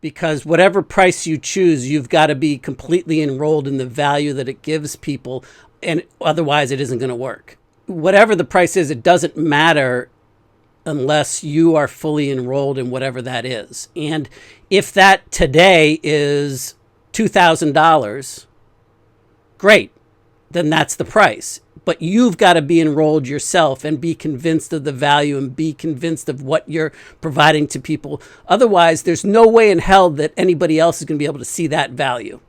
because whatever price you choose, you've got to be completely enrolled in the value that it gives people, and otherwise it isn't going to work. Whatever the price is, it doesn't matter unless you are fully enrolled in whatever that is. And if that today is $2,000, great, then that's the price. But you've got to be enrolled yourself and be convinced of the value and be convinced of what you're providing to people. Otherwise, there's no way in hell that anybody else is going to be able to see that value.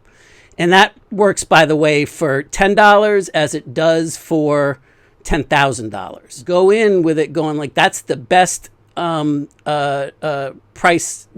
And that works, by the way, for $10 as it does for $10,000. Go in with it going like, that's the best price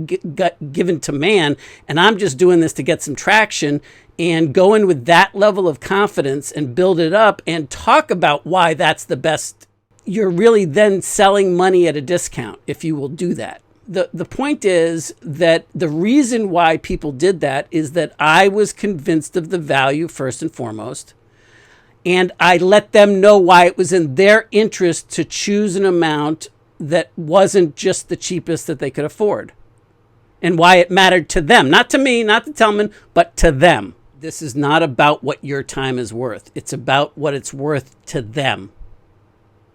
given to man, and I'm just doing this to get some traction, and go in with that level of confidence and build it up and talk about why that's the best. You're really then selling money at a discount if you will do that. The point is that the reason why people did that is that I was convinced of the value first and foremost, and I let them know why it was in their interest to choose an amount that wasn't just the cheapest that they could afford, and why it mattered to them, not to me, not to Tillman, but to them. This is not about what your time is worth. It's about what it's worth to them.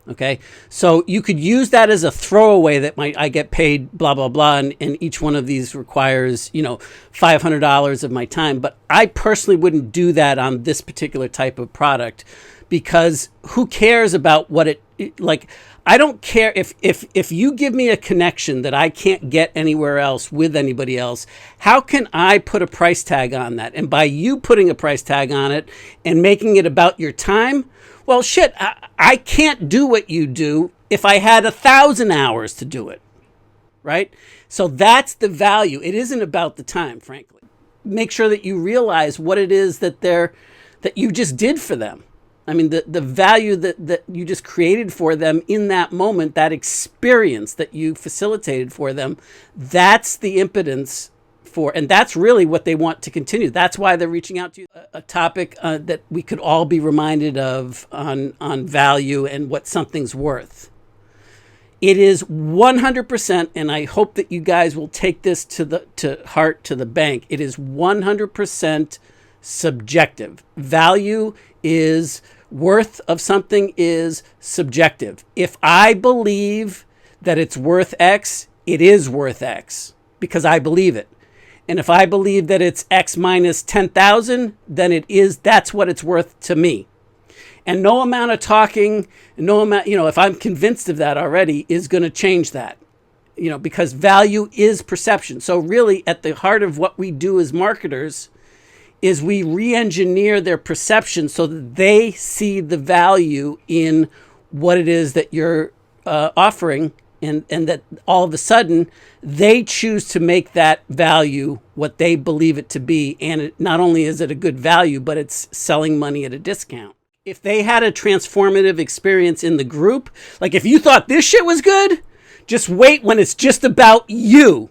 Okay, so you could use that as a throwaway that I get paid blah, blah, blah, and each one of these requires, $500 of my time. But I personally wouldn't do that on this particular type of product, because who cares about what I don't care if you give me a connection that I can't get anywhere else with anybody else. How can I put a price tag on that? And by you putting a price tag on it and making it about your time, well, shit, I can't do what you do if I had 1,000 hours to do it, right? So that's the value. It isn't about the time, frankly. Make sure that you realize what it is that you just did for them. I mean, the value that you just created for them in that moment, that experience that you facilitated for them, that's the impotence and that's really what they want to continue. That's why they're reaching out to you. A topic that we could all be reminded of on value and what something's worth. It is 100%, and I hope that you guys will take this to heart, to the bank. It is 100% subjective. Value is worth of something is subjective. If I believe that it's worth X, it is worth X because I believe it. And if I believe that it's X minus 10,000, then that's what it's worth to me. And no amount of talking, if I'm convinced of that already, is going to change that, because value is perception. So really at the heart of what we do as marketers is we re-engineer their perception so that they see the value in what it is that you're offering, and that all of a sudden they choose to make that value what they believe it to be. And not only is it a good value, but it's selling money at a discount. If they had a transformative experience in the group, like if you thought this shit was good, just wait when it's just about you.